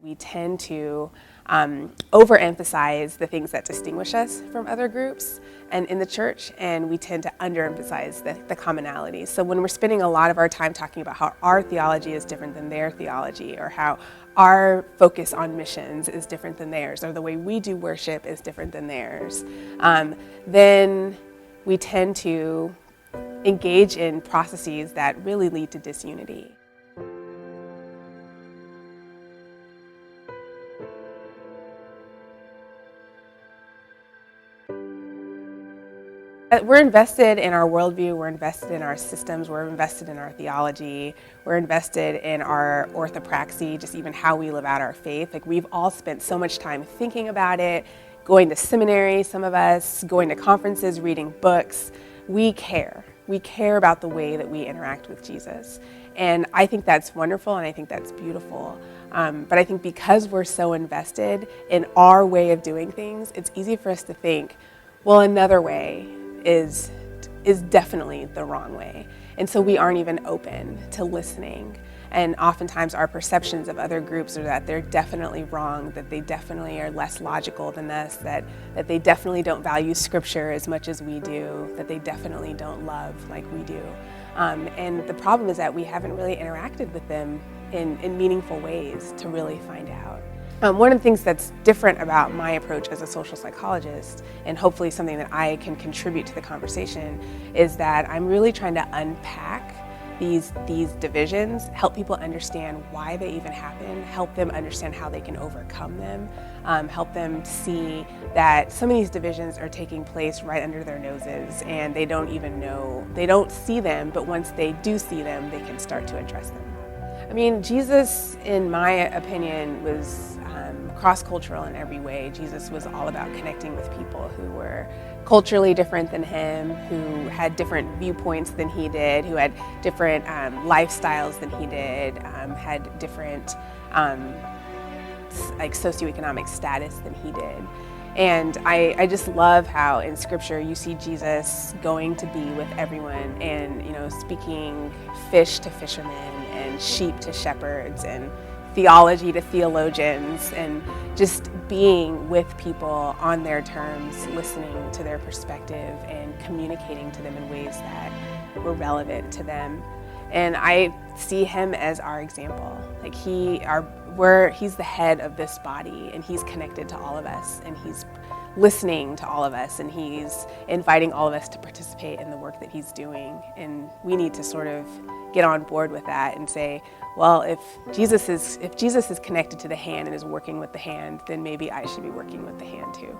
We tend to overemphasize the things that distinguish us from other groups and in the church, and we tend to underemphasize the commonalities. So when we're spending a lot of our time talking about how our theology is different than their theology, or how our focus on missions is different than theirs, or the way we do worship is different than theirs, then we tend to engage in processes that really lead to disunity. We're invested in our worldview, we're invested in our systems, we're invested in our theology, we're invested in our orthopraxy, just even how we live out our faith. Like, we've all spent so much time thinking about it, going to seminary, some of us, going to conferences, reading books. We care. We care about the way that we interact with Jesus. And I think that's wonderful, and I think that's beautiful. But I think because we're so invested in our way of doing things, it's easy for us to think, well, another way is definitely the wrong way. And so we aren't even open to listening. And oftentimes our perceptions of other groups are that they're definitely wrong, that they definitely are less logical than us, that they definitely don't value scripture as much as we do, that they definitely don't love like we do. And the problem is that we haven't really interacted with them in meaningful ways to really find out. One of the things that's different about my approach as a social psychologist, and hopefully something that I can contribute to the conversation, is that I'm really trying to unpack these divisions, help people understand why they even happen, help them understand how they can overcome them, help them see that some of these divisions are taking place right under their noses and they don't even know, they don't see them, but once they do see them, they can start to address them. I mean, Jesus, in my opinion, was cross-cultural in every way. Jesus was all about connecting with people who were culturally different than him, who had different viewpoints than he did, who had different lifestyles than he did, had different like socioeconomic status than he did. And I just love how in scripture you see Jesus going to be with everyone and, you know, speaking fish to fishermen and sheep to shepherds and theology to theologians, and just being with people on their terms, listening to their perspective and communicating to them in ways that were relevant to them. And I see him as our example. Like, he's the head of this body, and he's connected to all of us, and he's listening to all of us, and he's inviting all of us to participate in the work that he's doing. And we need to sort of get on board with that and say, well, if Jesus is connected to the hand and is working with the hand, then maybe I should be working with the hand too.